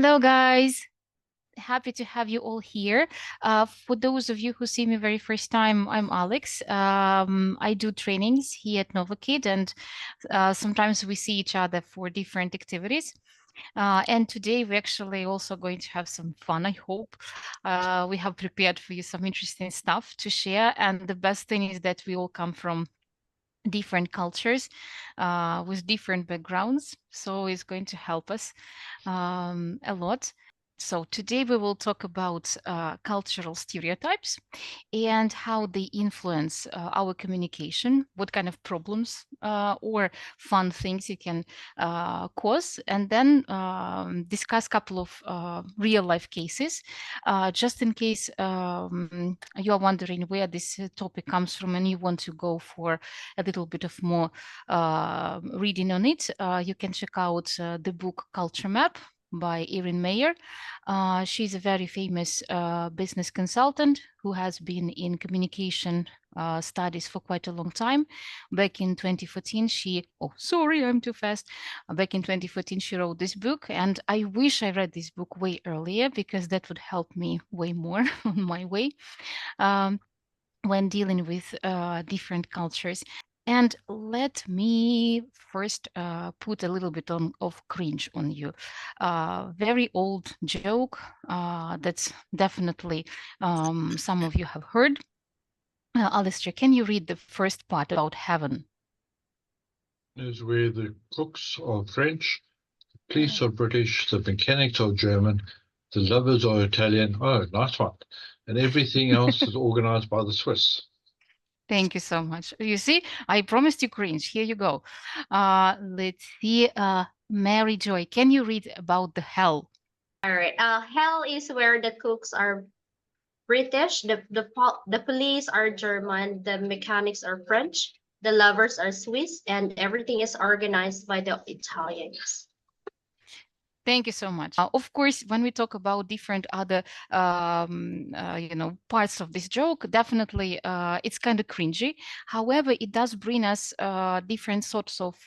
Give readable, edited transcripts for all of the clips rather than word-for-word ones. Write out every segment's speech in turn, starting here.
Hello, guys. Happy to have you all here. For those of you who see me very first time, I'm Alex. I do trainings here at Novakid, and sometimes we see each other for different activities. And today we're actually also going to have some fun, I hope. We have prepared for you some interesting stuff to share. And the best thing is that we all come from different cultures with different backgrounds. So it's going to help us a lot. So today we will talk about cultural stereotypes and how they influence our communication, what kind of problems or fun things it can cause, and then discuss a couple of real life cases, just in case you are wondering where this topic comes from and you want to go for a little bit of more reading on it. You can check out the book Culture Map by Erin Mayer. She's a very famous business consultant who has been in communication studies for quite a long time. Back in 2014, I'm too fast. Back in 2014, she wrote this book, and I wish I read this book way earlier because that would help me way more on my way when dealing with different cultures. And let me first put a little bit of cringe on you. Very old joke that's definitely some of you have heard. Alistair, can you read the first part about heaven? Is where the cooks are French, the police are British, the mechanics are German, the lovers are Italian. Oh, nice one. And everything else is organized by the Swiss. Thank you so much. You see, I promised you cringe. Here you go. Let's see. Mary Joy, can you read about the hell? All right. Hell is where the cooks are British, the police are German, the mechanics are French, the lovers are Swiss, and everything is organized by the Italians. Thank you so much. Of course, when we talk about different other, parts of this joke, definitely it's kind of cringy. However, it does bring us different sorts of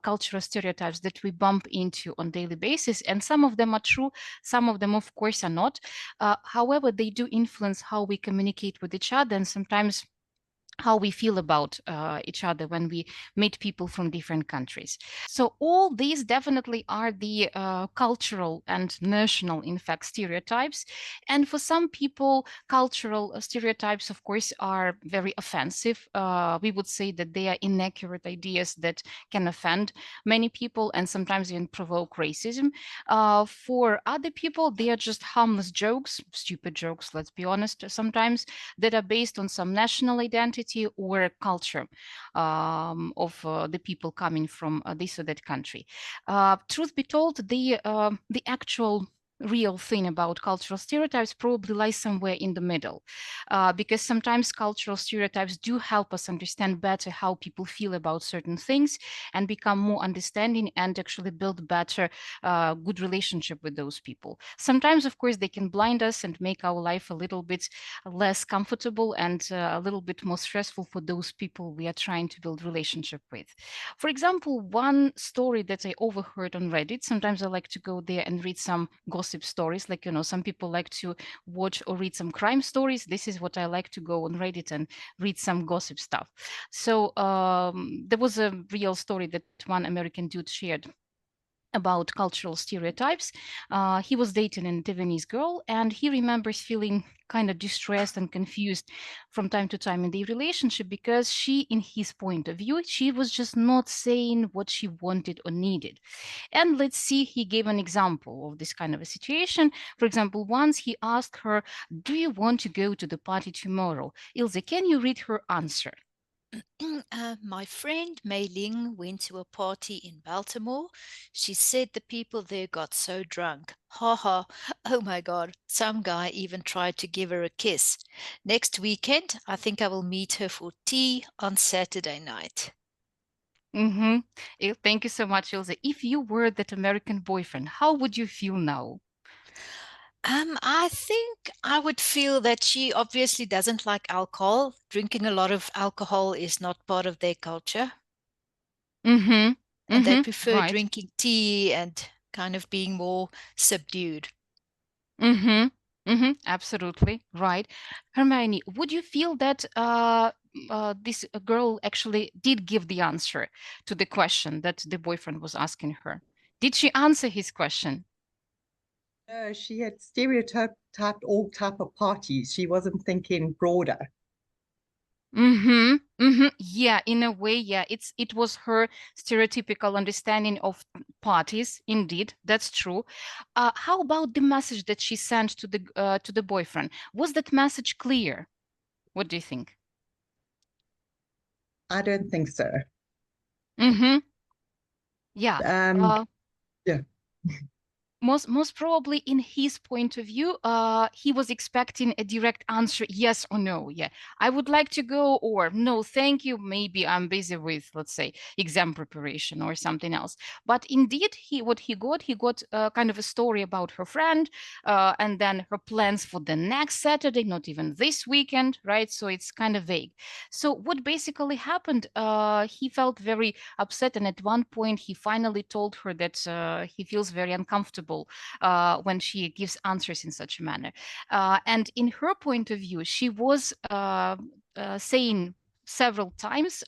cultural stereotypes that we bump into on daily basis, and some of them are true, some of them, of course, are not. However, they do influence how we communicate with each other, and sometimes how we feel about each other when we meet people from different countries. So all these definitely are the cultural and national, in fact, stereotypes. And for some people, cultural stereotypes, of course, are very offensive. We would say that they are inaccurate ideas that can offend many people and sometimes even provoke racism. For other people, they are just harmless jokes, stupid jokes, let's be honest, sometimes, that are based on some national identity or culture of the people coming from this or that country. Truth be told, the actual real thing about cultural stereotypes probably lies somewhere in the middle, because sometimes cultural stereotypes do help us understand better how people feel about certain things and become more understanding and actually build better good relationship with those people. Sometimes, of course, they can blind us and make our life a little bit less comfortable and a little bit more stressful for those people we are trying to build relationship with. For example, one story that I overheard on Reddit, sometimes I like to go there and read some gossip stories, like, some people like to watch or read some crime stories. This is what I like to go on Reddit and read some gossip stuff. So there was a real story that one American dude shared about cultural stereotypes. He was dating a Taiwanese girl, and he remembers feeling kind of distressed and confused from time to time in the relationship because she, in his point of view, she was just not saying what she wanted or needed. And let's see, he gave an example of this kind of a situation. For example, once he asked her, "Do you want to go to the party tomorrow?" Ilse, can you read her answer? My friend Mei Ling went to a party in Baltimore. She said the people there got so drunk. Ha ha. Oh my God. Some guy even tried to give her a kiss. Next weekend, I think I will meet her for tea on Saturday night. Thank you so much, Ilse. If you were that American boyfriend, how would you feel now? I think I would feel that she obviously doesn't like alcohol. Drinking a lot of alcohol is not part of their culture. And they prefer Right. drinking tea and kind of being more subdued. Mm-hmm. Mm-hmm. Absolutely right. Hermione, would you feel that this girl actually did give the answer to the question that the boyfriend was asking her? Did she answer his question? She had stereotyped all type of parties. She wasn't thinking broader. Mm-hmm. Mm-hmm. Yeah, in a way, yeah. It was her stereotypical understanding of parties. Indeed, that's true. How about the message that she sent to the boyfriend? Was that message clear? What do you think? I don't think so. Mm-hmm. Yeah. Um, yeah. Most probably in his point of view, he was expecting a direct answer, yes or no. Yeah, I would like to go, or no, thank you. Maybe I'm busy with, let's say, exam preparation or something else. But indeed, he got kind of a story about her friend, and then her plans for the next Saturday, not even this weekend, right? So it's kind of vague. So what basically happened? He felt very upset, and at one point, he finally told her that he feels very uncomfortable when she gives answers in such a manner. And in her point of view, she was saying several times,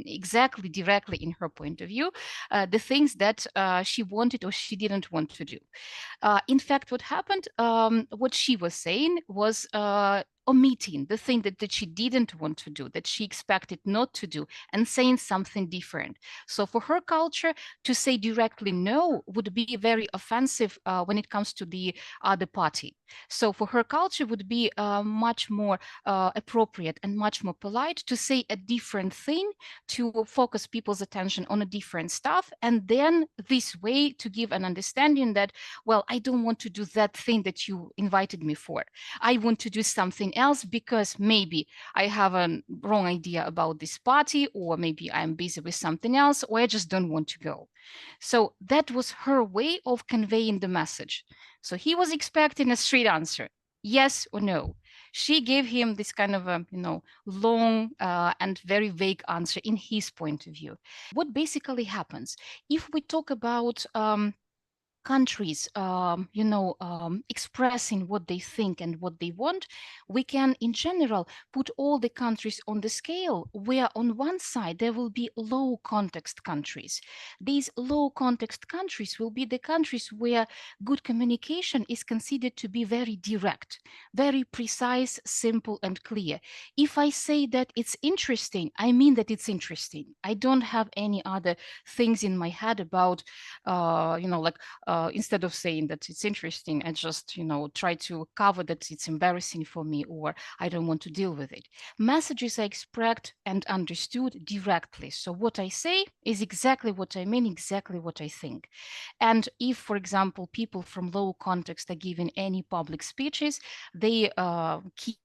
exactly directly in her point of view, the things that she wanted or she didn't want to do. In fact, what happened, what she was saying was omitting the thing that she didn't want to do, that she expected not to do, and saying something different. So for her culture, to say directly no would be very offensive when it comes to the other party. So for her culture would be much more appropriate and much more polite to say a different thing, to focus people's attention on a different stuff, and then this way to give an understanding that, well, I don't want to do that thing that you invited me for. I want to do something else because maybe I have a wrong idea about this party, or maybe I'm busy with something else, or I just don't want to go. So that was her way of conveying the message. So he was expecting a straight answer, yes or no. She gave him this kind of a, long and very vague answer in his point of view. What basically happens if we talk about countries, expressing what they think and what they want, we can, in general, put all the countries on the scale where on one side there will be low context countries. These low context countries will be the countries where good communication is considered to be very direct, very precise, simple, and clear. If I say that it's interesting, I mean that it's interesting. I don't have any other things in my head about, instead of saying that it's interesting, I just, try to cover that it's embarrassing for me or I don't want to deal with it. Messages are expressed and understood directly. So what I say is exactly what I mean, exactly what I think. And if, for example, people from low context are giving any public speeches, they keep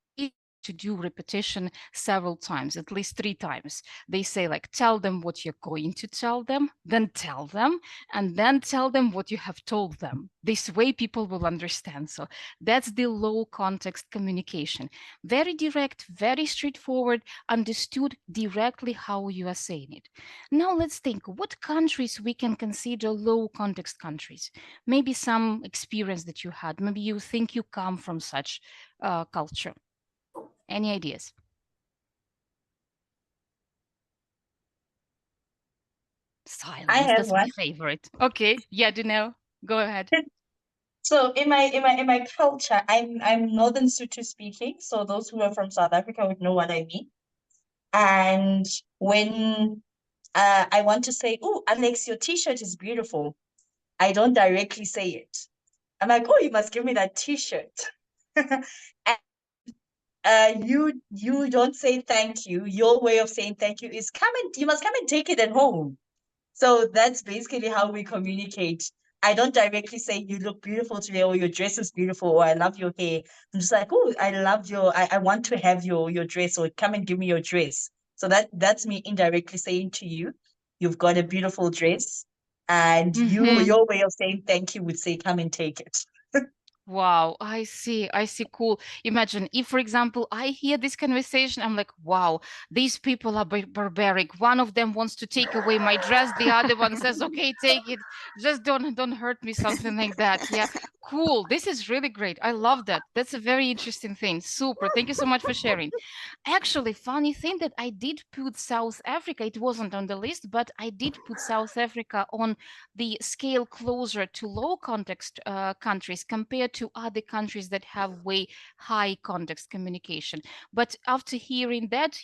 to do repetition several times, at least 3 times. They say, like, tell them what you're going to tell them, then tell them, and then tell them what you have told them. This way people will understand. So that's the low context communication. Very direct, very straightforward, understood directly how you are saying it. Now let's think what countries we can consider low context countries. Maybe some experience that you had. Maybe you think you come from such culture. Any ideas? I Silence, have that's my one. favorite. Okay, yeah, Dunel, go ahead. So in my culture, I'm Northern Sotho speaking. So those who are from South Africa would know what I mean. And when I want to say, "Oh, Alex, your t-shirt is beautiful," I don't directly say it. I'm like, "Oh, you must give me that t-shirt." And you don't say thank you. Your way of saying thank you is you must come and take it at home. So that's basically how we communicate. I don't directly say you look beautiful today or your dress is beautiful or I love your hair. I'm just like, oh, I want to have your dress or come and give me your dress. So that's me indirectly saying to you, you've got a beautiful dress. And Mhm. your way of saying thank you would say, come and take it. Wow, I see. I see. Cool. Imagine if, for example, I hear this conversation, I'm like, wow, these people are barbaric. One of them wants to take away my dress. The other one says, okay, take it. Just don't hurt me, something like that. Yeah. Cool. This is really great. I love that. That's a very interesting thing. Super. Thank you so much for sharing. Actually, funny thing that I did put South Africa, it wasn't on the list, but I did put South Africa on the scale closer to low context countries compared to other countries that have way high context communication. But after hearing that,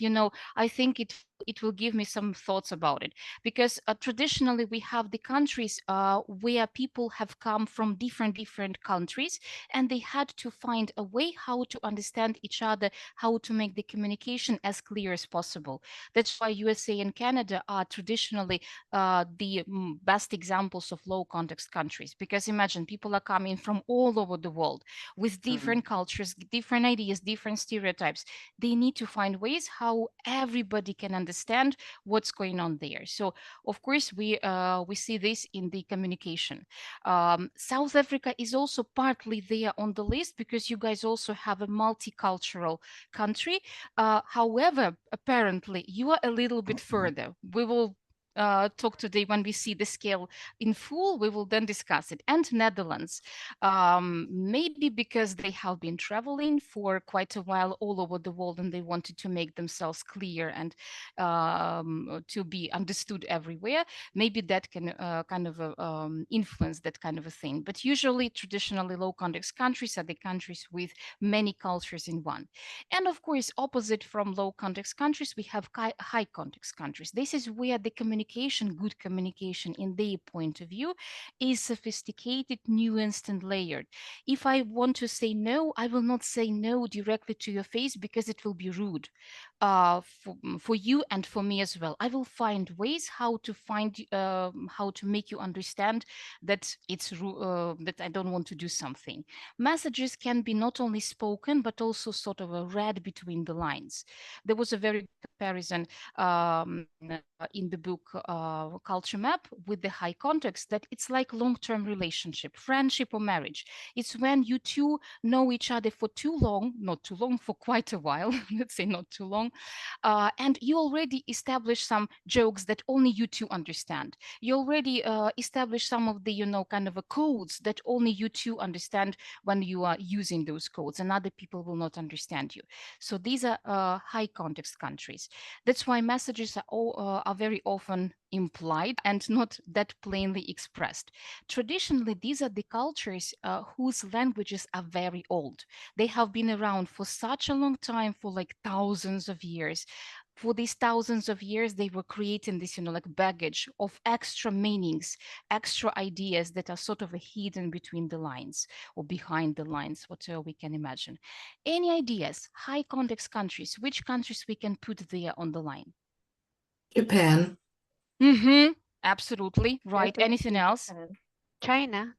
I think it will give me some thoughts about it, because traditionally we have the countries where people have come from different countries, and they had to find a way how to understand each other, how to make the communication as clear as possible. That's why USA and Canada are traditionally the best examples of low context countries, because imagine people are coming from all over the world with different cultures, different ideas, different stereotypes. They need to find ways how everybody can understand what's going on there. So of course we see this in the communication. South Africa is also partly there on the list because you guys also have a multicultural country. However, apparently you are a little bit further. We will talk today when we see the scale in full. We will then discuss it. And Netherlands, maybe because they have been traveling for quite a while all over the world, and they wanted to make themselves clear and to be understood everywhere. Maybe that can kind of influence that kind of a thing. But usually, traditionally, low context countries are the countries with many cultures in one. And of course, opposite from low context countries, we have high context countries. This is where the communication, good communication in their point of view, is sophisticated, nuanced, and layered. If I want to say no, I will not say no directly to your face because it will be rude for you and for me as well. I will find ways how to make you understand that that I don't want to do something. Messages can be not only spoken but also sort of read between the lines. There was a very good comparison in the book Culture Map with the high context, that it's like long-term relationship, friendship or marriage. It's when you two know each other for too long, not too long, for quite a while, let's say not too long, and you already establish some jokes that only you two understand. You already establish some of the, kind of a codes that only you two understand when you are using those codes, and other people will not understand you. So these are high context countries. That's why messages are very often implied and not that plainly expressed. Traditionally, these are the cultures whose languages are very old. They have been around for such a long time, for like thousands of years. For these thousands of years, they were creating this, like baggage of extra meanings, extra ideas that are sort of hidden between the lines or behind the lines, whatever we can imagine. Any ideas? High context countries, which countries we can put there on the line? Japan. Mm-hmm. Absolutely. Right. Anything else? China.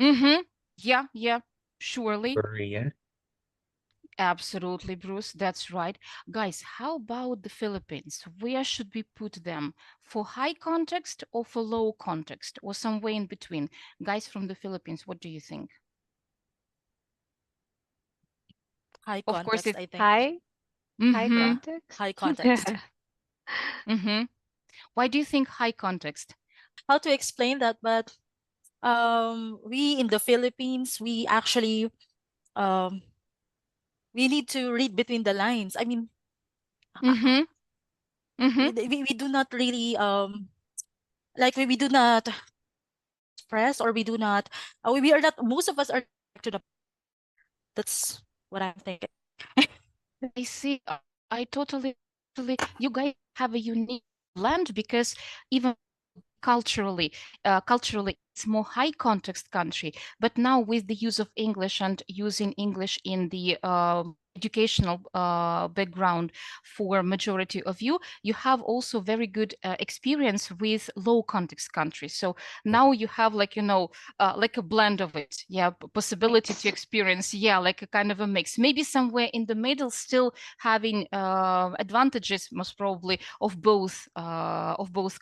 Mm-hmm. Yeah. Surely. Korea. Absolutely, Bruce. That's right. Guys, how about the Philippines? Where should we put them? For high context or for low context or somewhere in between? Guys from the Philippines, what do you think? High Of course, context, it. I think. High Mm-hmm. context. High context. Mm-hmm. Why do you think high context? How to explain that? But we in the Philippines, we actually um we need to read between the lines. I mean, Mm-hmm. Mm-hmm. we do not really like we do not express, or we do not we are not, most of us are to the, that's what I'm thinking. I see. I totally, you guys have a unique blend because even culturally, it's more high context country. But now with the use of English and using English in the educational background for majority of you, you have also very good experience with low context countries. So now you have like, you know, like a blend of it. Yeah, possibility to experience, yeah, like a kind of a mix. Maybe somewhere in the middle, still having advantages, most probably, of both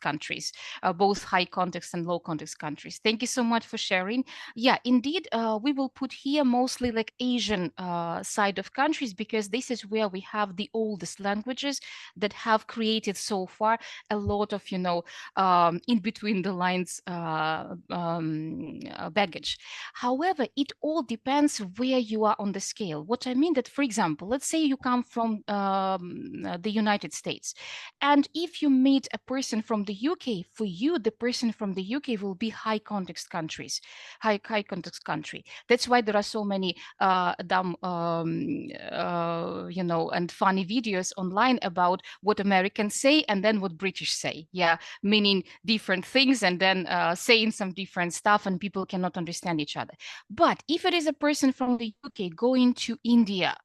countries, both high context and low context countries. Thank you so much for sharing. Yeah, indeed, we will put here mostly like Asian side of countries, because this is where we have the oldest languages that have created so far a lot of, you know, in between the lines baggage. However, it all depends where you are on the scale. What I mean that, for example, let's say you come from the United States, and if you meet a person from the UK, for you, the person from the UK will be high context countries, high context country. That's why there are so many dumb, you know, and funny videos online about what Americans say and then what British say. Yeah, meaning different things, and then saying some different stuff, and people cannot understand each other. But if it is a person from the UK going to India,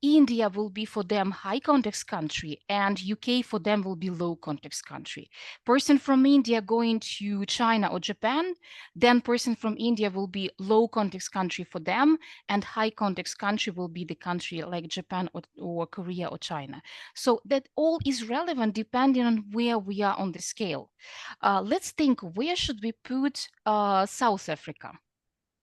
India will be for them high context country, and UK for them will be low context country. Person from India going to China or Japan, then person from India will be low context country for them, and high context country will be the country like Japan or Korea or China. So that all is relevant depending on where we are on the scale. Let's think, where should we put South Africa?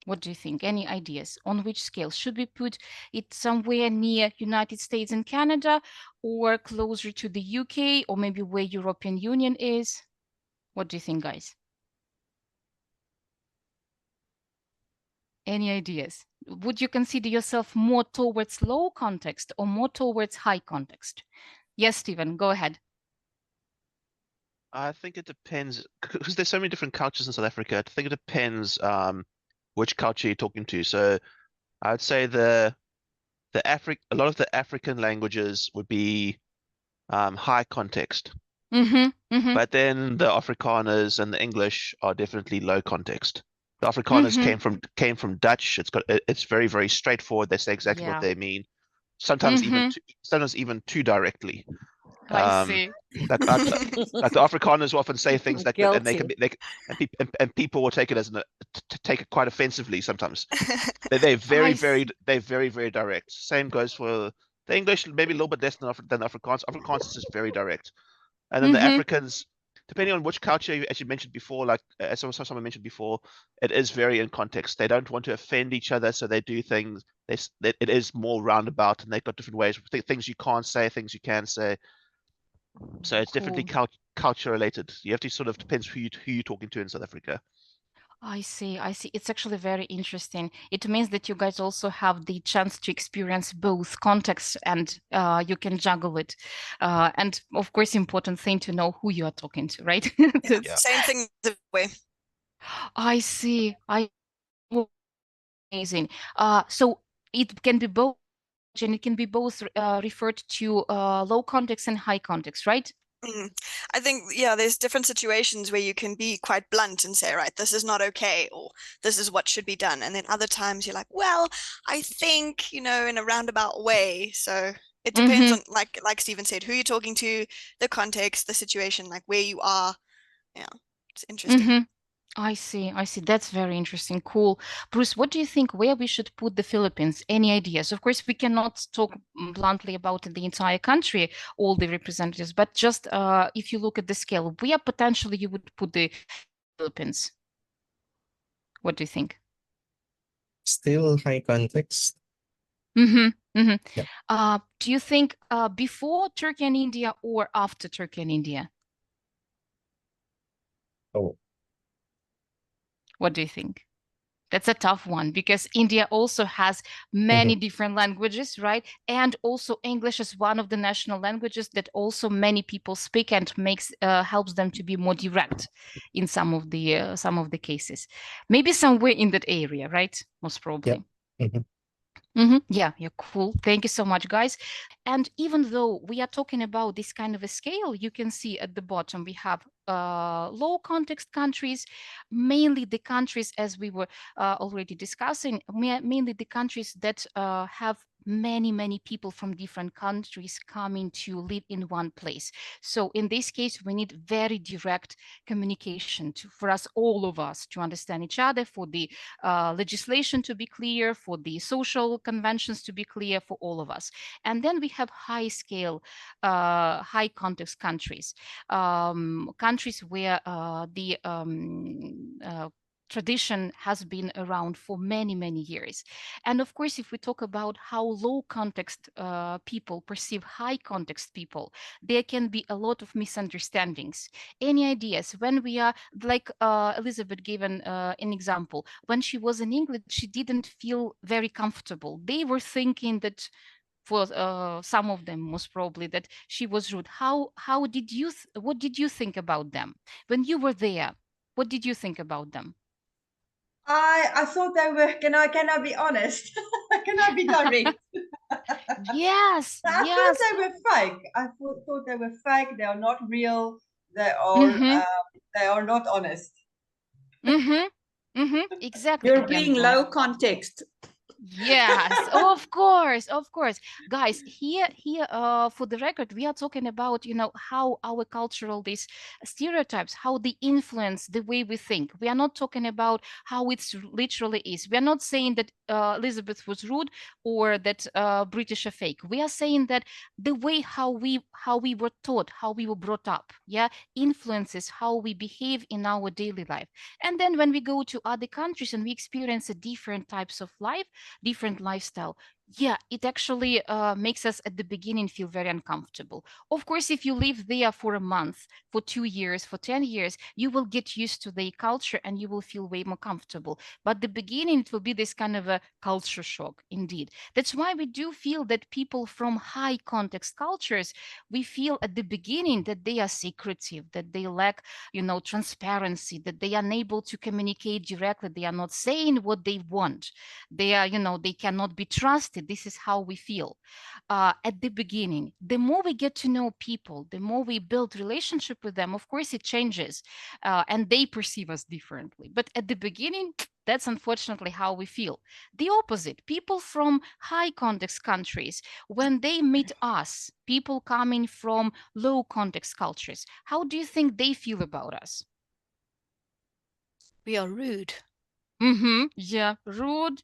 What do you think? Any ideas on which scale? Should we put it somewhere near United States and Canada, or closer to the UK, or maybe where European Union is? What do you think, guys? Any ideas? Would you consider yourself more towards low context or more towards high context? Yes, Stephen, go ahead. I think it depends, because there's so many different cultures in South Africa. I think it depends which culture you're talking to. So I'd say a lot of the African languages would be high context. But then the Afrikaners and the English are definitely low context. The Afrikaners came from Dutch. It's very, very straightforward. They say exactly what they mean. Sometimes even too directly. I see. Like the Afrikaners will often say things like, and people will take it take it quite offensively sometimes. They're very, very direct. Same goes for the English, maybe a little bit less than Afrikaans. Afrikaans is just very direct. And then the Africans, depending on which culture, as you mentioned before, like as someone mentioned before, it is very in context. They don't want to offend each other, so they do things. It is more roundabout, and they've got different ways. Things you can't say, things you can say. So it's definitely culture related. You have to sort of depends who you're talking to in South Africa. I see. It's actually very interesting. It means that you guys also have the chance to experience both context, and you can juggle it. And of course, important thing to know who you are talking to, right? Same thing the way. I see. Amazing. So it can be both, and it can be both referred to low context and high context, right? I think, yeah, there's different situations where you can be quite blunt and say, right, this is not okay, or this is what should be done. And then other times you're like, well, I think, you know, in a roundabout way. So it depends on, like Stephen said, who you're talking to, the context, the situation, like where you are. Yeah, it's interesting. I see. That's very interesting. Cool. Bruce, what do you think where we should put the Philippines? Any ideas? Of course, we cannot talk bluntly about the entire country, all the representatives, but just if you look at the scale, where potentially you would put the Philippines? What do you think? Still high context. Yeah. Do you think before Turkey and India or after Turkey and India? Oh. What do you think? That's a tough one, because India also has many different languages, right? And also English is one of the national languages that also many people speak, and helps them to be more direct in some of the cases. Maybe somewhere in that area, right? Most probably. Yeah, cool. Thank you so much, guys. And even though we are talking about this kind of a scale, you can see at the bottom we have low context countries, mainly the countries, as we were already discussing, mainly the countries that have many people from different countries coming to live in one place. So in this case, we need very direct communication for us, all of us, to understand each other, for the legislation to be clear, for the social conventions to be clear for all of us. And then we have high scale, high context countries, countries where the tradition has been around for many years. And of course, if we talk about how low context people perceive high context people, there can be a lot of misunderstandings. Any ideas? When we are, like Elizabeth gave an example, when she was in England, she didn't feel very comfortable. They were thinking that, for some of them most probably, that she was rude. How did you what did you think about them when you were there? What did you think about them? I thought they were, can I be honest? Can I be direct? Yes, I yes. thought they were fake. I thought they were fake. They are not real. They are not honest. Exactly. You're Again, being low context. Yes, of course, guys. Here, for the record, we are talking about, you know, how our cultural, these stereotypes, how they influence the way we think. We are not talking about how it's literally is. We are not saying that Elizabeth was rude or that British are fake. We are saying that the way how we were taught, how we were brought up, yeah, influences how we behave in our daily life. And then when we go to other countries and we experience a different types of life, different lifestyle, yeah, it actually makes us at the beginning feel very uncomfortable. Of course, if you live there for a month, for 2 years, for 10 years, you will get used to the culture and you will feel way more comfortable. But the beginning, it will be this kind of a culture shock indeed. That's why we do feel that people from high context cultures, we feel at the beginning that they are secretive, that they lack, you know, transparency, that they are unable to communicate directly, they are not saying what they want, they are, you know, they cannot be trusted. This is how we feel at the beginning. The more we get to know people, the more we build relationship with them, of course it changes, and they perceive us differently. But at the beginning, that's unfortunately how we feel. The opposite, people from high context countries, when they meet us, people coming from low context cultures, how do you think they feel about us? We are rude. Yeah, rude,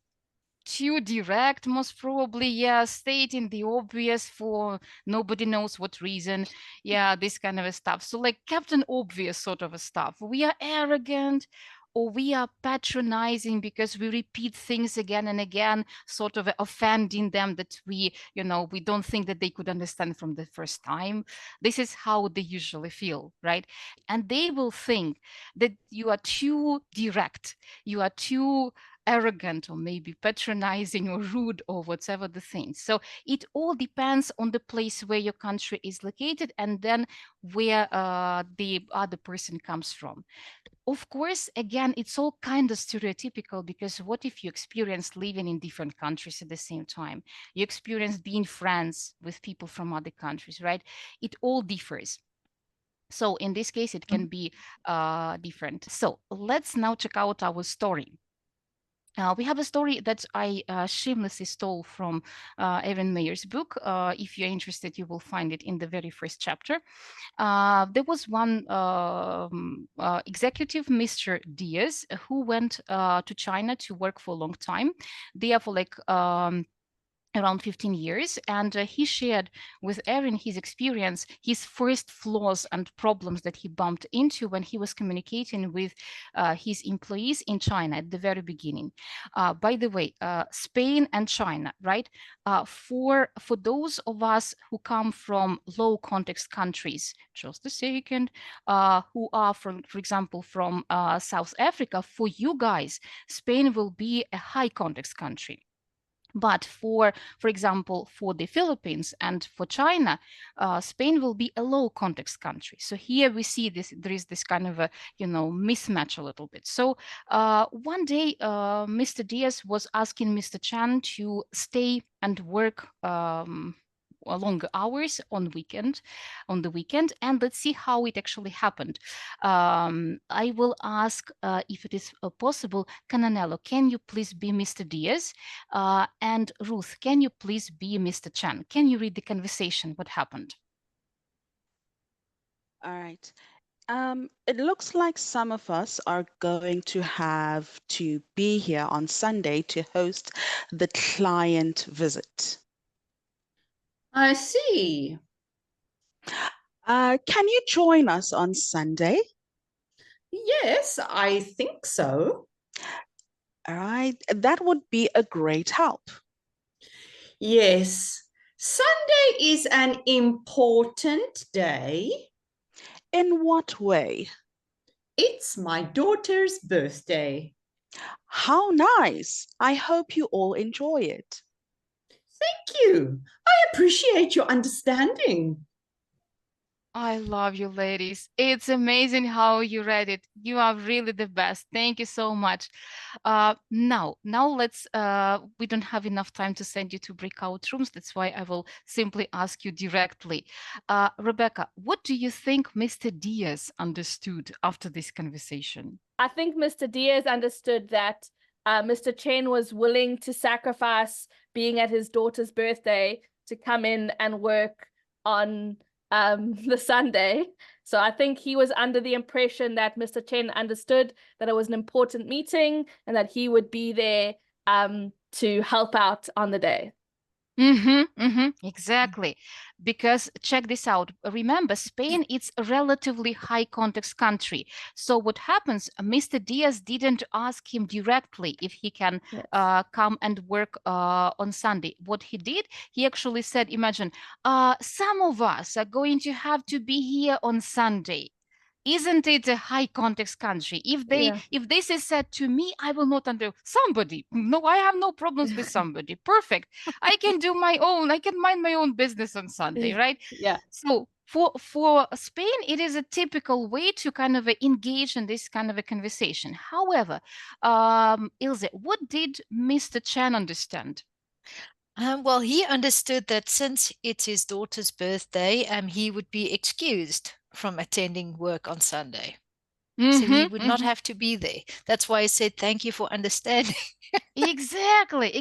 too direct, most probably. Yeah, stating the obvious for nobody knows what reason. Yeah, this kind of stuff. So like Captain Obvious sort of a stuff. We are arrogant, or we are patronizing because we repeat things again and again, sort of offending them, that we, you know, we don't think that they could understand from the first time. This is how they usually feel, right? And they will think that you are too direct, you are too arrogant, or maybe patronizing or rude, or whatever the thing. So it all depends on the place where your country is located, and then where the other person comes from. Of course, again, it's all kind of stereotypical, because what if you experience living in different countries at the same time? You experience being friends with people from other countries, right? It all differs. So in this case, it can be different. So let's now check out our story. We have a story that I shamelessly stole from Evan Mayer's book. If you're interested, you will find it in the very first chapter. There was one executive, Mr. Diaz, who went to China to work for a long time, there for like around 15 years, and he shared with Erin his experience, his first flaws and problems that he bumped into when he was communicating with his employees in China at the very beginning. By the way, Spain and China, right? For those of us who come from low context countries, just a second, who are from, for example, from South Africa, for you guys, Spain will be a high context country. But for example, for the Philippines and for China, Spain will be a low context country. So here we see this, there is this kind of a, you know, mismatch a little bit. So one day, Mr. Diaz was asking Mr. Chan to stay and work longer hours on the weekend, and let's see how it actually happened. I will ask if it is possible. Cananello, can you please be Mr. Diaz? And Ruth, can you please be Mr. Chan? Can you read the conversation? What happened? All right. It looks like some of us are going to have to be here on Sunday to host the client visit. I see. Can you join us on Sunday? Yes, I think so. All right, that would be a great help. Yes, Sunday is an important day. In what way? It's my daughter's birthday. How nice. I hope you all enjoy it. Thank you. I appreciate your understanding. I love you, ladies. It's amazing how you read it. You are really the best. Thank you so much. Now let's, we don't have enough time to send you to breakout rooms. That's why I will simply ask you directly. Rebecca, what do you think Mr. Diaz understood after this conversation? I think Mr. Diaz understood that Mr. Chen was willing to sacrifice being at his daughter's birthday to come in and work on the Sunday. So I think he was under the impression that Mr. Chen understood that it was an important meeting and that he would be there to help out on the day. Exactly. Because check this out. Remember, Spain is a relatively high context country. So what happens, Mr. Diaz didn't ask him directly if he can come and work on Sunday. What he did, he actually said, imagine, some of us are going to have to be here on Sunday. Isn't it a high context country? If this is said to me, I will not somebody. No, I have no problems with somebody. Perfect. I can do my own. I can mind my own business on Sunday, right? Yeah. So for Spain, it is a typical way to kind of engage in this kind of a conversation. However, Ilse, what did Mr. Chan understand? Well, he understood that since it's his daughter's birthday, he would be excused from attending work on Sunday. So he would not have to be there. That's why I said, thank you for understanding. Exactly.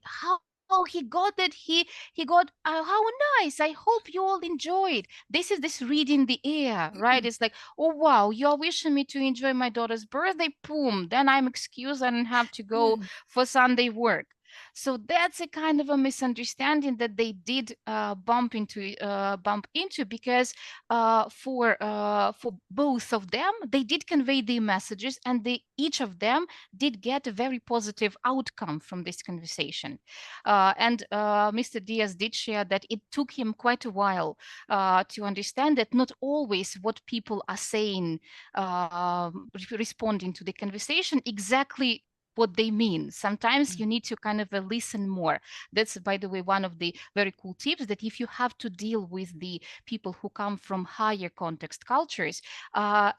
How he got that, he got, how nice. I hope you all enjoyed. This is this reading the air, right? It's like, oh, wow, you're wishing me to enjoy my daughter's birthday. Boom. Then I'm excused. I don't have to go for Sunday work. So that's a kind of a misunderstanding that they did bump into because for both of them, they did convey the messages, and each of them did get a very positive outcome from this conversation. And Mr. Diaz did share that it took him quite a while to understand that not always what people are saying, responding to the conversation, exactly what they mean. Sometimes you need to kind of listen more. That's, by the way, one of the very cool tips, that if you have to deal with the people who come from higher context cultures,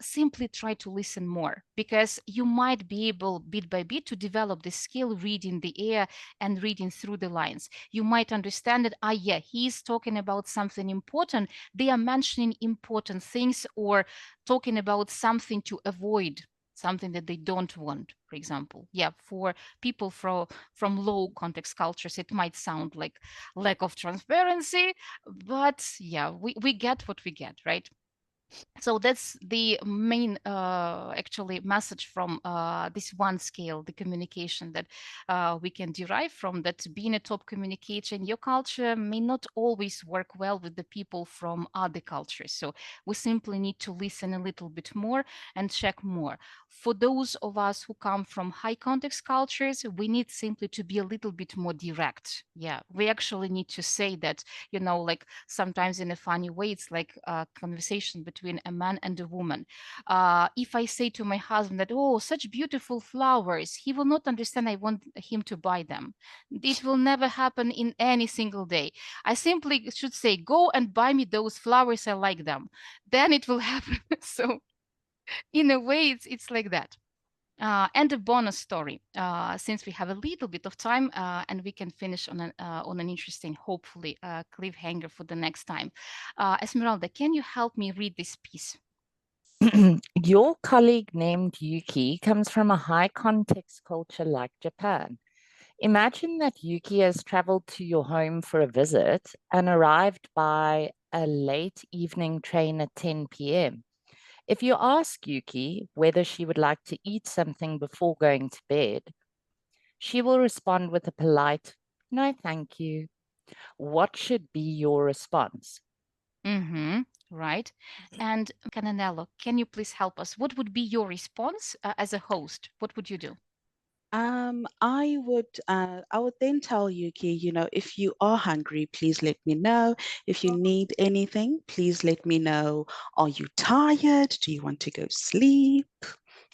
simply try to listen more, because you might be able bit by bit to develop the skill reading the air and reading through the lines. You might understand that, yeah, he's talking about something important. They are mentioning important things or talking about something to avoid, something that they don't want, for example. Yeah, for people from low context cultures, it might sound like lack of transparency, but yeah, we get what we get, right? So that's the main actually message from this one scale, the communication that we can derive from that. Being a top communicator in your culture may not always work well with the people from other cultures. So we simply need to listen a little bit more and check more. For those of us who come from high context cultures, we need simply to be a little bit more direct. Yeah, we actually need to say that, you know, like sometimes in a funny way, it's like a conversation between a man and a woman. If I say to my husband that, oh, such beautiful flowers, he will not understand I want him to buy them. It will never happen in any single day. I simply should say, go and buy me those flowers, I like them. Then it will happen. So in a way, it's like that. And a bonus story, since we have a little bit of time and we can finish on an interesting, hopefully, cliffhanger for the next time. Esmeralda, can you help me read this piece? Your colleague named Yuki comes from a high context culture like Japan. Imagine that Yuki has traveled to your home for a visit and arrived by a late evening train at 10 p.m. If you ask Yuki whether she would like to eat something before going to bed, she will respond with a polite, "No, thank you." What should be your response? Right. And Cananello, can you please help us? What would be your response as a host? What would you do? I would then tell Yuki, you know, if you are hungry, please let me know. If you need anything, please let me know. Are you tired? Do you want to go sleep?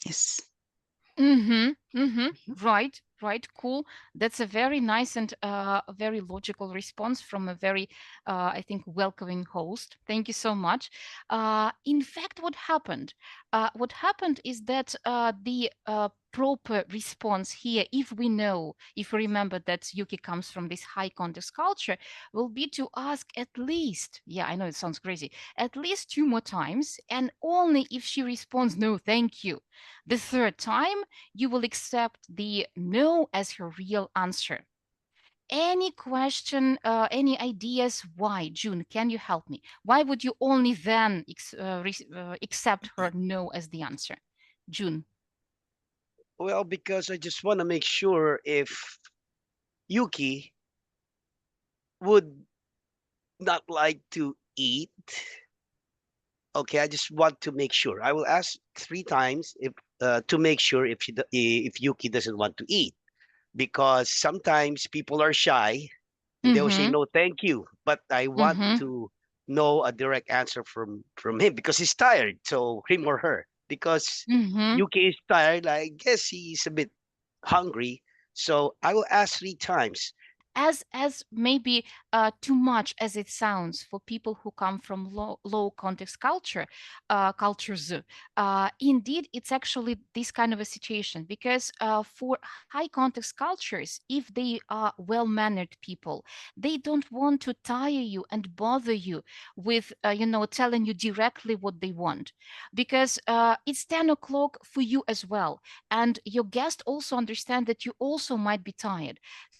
Yes. Right, cool. That's a very nice and a very logical response from a very, I think, welcoming host. Thank you so much. In fact, what happened? What happened is that the proper response here, if we remember that Yuki comes from this high context culture, will be to ask at least, yeah, I know it sounds crazy, at least 2 more times, and only if she responds, "No, thank you," the third time, you will accept the no as her real answer. Any question, any ideas why? June, can you help me? Why would you only then accept her no as the answer? June. Well, because I just want to make sure if Yuki would not like to eat. Okay, I just want to make sure. I will ask 3 times if to make sure if Yuki doesn't want to eat, because sometimes people are shy and they will say no, thank you. But I want to know a direct answer from him because he's tired. So him or her, because Yuki is tired. I guess he's a bit hungry. So I will ask 3 times. As maybe too much as it sounds for people who come from low context cultures, indeed it's actually this kind of a situation, because for high context cultures, if they are well-mannered people, they don't want to tire you and bother you with telling you directly what they want, because it's 10 o'clock for you as well, and your guest also understand that you also might be tired.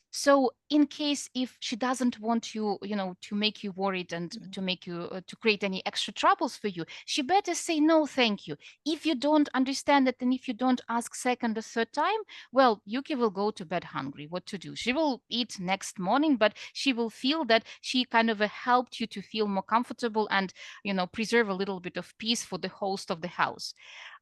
So in case if she doesn't want you, to make you worried and to make you to create any extra troubles for you, she better say no, thank you. If you don't understand it and if you don't ask second or third time, well, Yuki will go to bed hungry. What to do? She will eat next morning, but she will feel that she kind of helped you to feel more comfortable and, preserve a little bit of peace for the host of the house.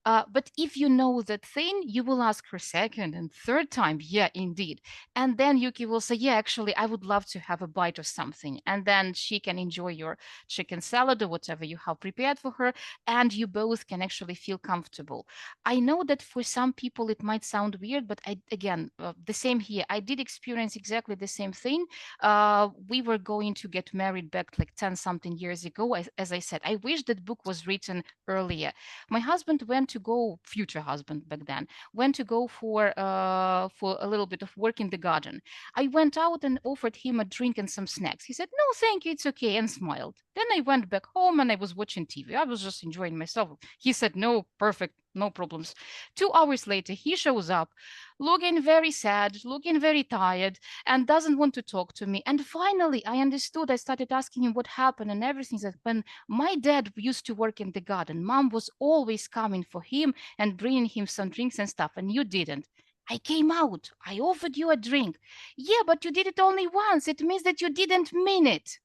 But if you know that thing, you will ask her second and third time, yeah, indeed. And then Yuki will say, yeah, actually, I would love to have a bite of something. And then she can enjoy your chicken salad or whatever you have prepared for her, and you both can actually feel comfortable. I know that for some people it might sound weird, but the same here. I did experience exactly the same thing. We were going to get married back like 10 something years ago. As I said, I wish that book was written earlier. My husband future husband back then, went to go for a little bit of work in the garden. I went out and offered him a drink and some snacks. He said, "No, thank you, it's okay," and smiled. Then I went back home and I was watching TV. I was just enjoying myself. He said, "No, perfect, no problems." 2 hours later, he shows up, looking very sad, looking very tired, and doesn't want to talk to me. And finally, I understood. I started asking him what happened and everything. That when my dad used to work in the garden, mom was always coming for him and bringing him some drinks and stuff, and you didn't. I came out. I offered you a drink. Yeah, but you did it only once. It means that you didn't mean it.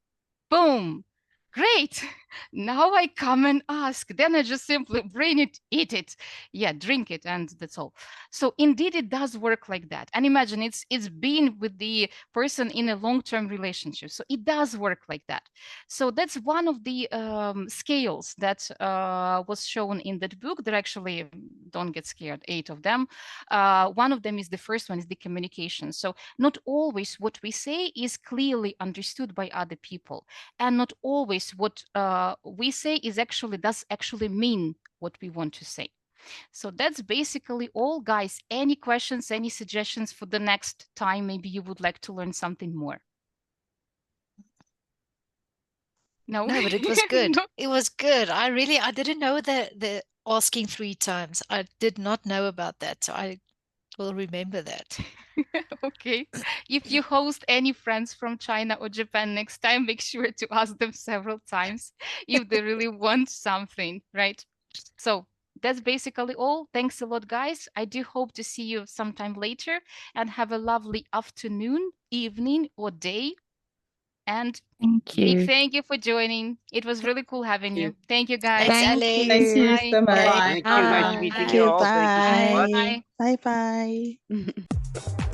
Boom. Great. Now I come and ask. Then I just simply bring it, eat it. Yeah, drink it, and that's all. So indeed it does work like that. And imagine it's been with the person in a long-term relationship. So it does work like that. So that's one of the scales that was shown in that book. There actually, don't get scared, 8 of them. One of them is the first one, is the communication. So not always what we say is clearly understood by other people, and not always what we say does actually mean what we want to say. So that's basically all, guys. Any questions, any suggestions for the next time? Maybe you would like to learn something more. No, No, but it was good. No. It was good. I didn't know the asking 3 times. I did not know about that. So I will remember that. Okay. If you host any friends from China or Japan next time, make sure to ask them several times if they really want something, right? So that's basically all. Thanks a lot, guys. I do hope to see you sometime later, and have a lovely afternoon, evening, or day. And Thank big you. thank you for joining. It was really cool having you. Thank you, guys. Thanks, Thank Alex. Thank you Bye. so much. Bye. Thank you. Nice Bye. meeting Thank you you. all. Thank you so much. Bye. Bye bye.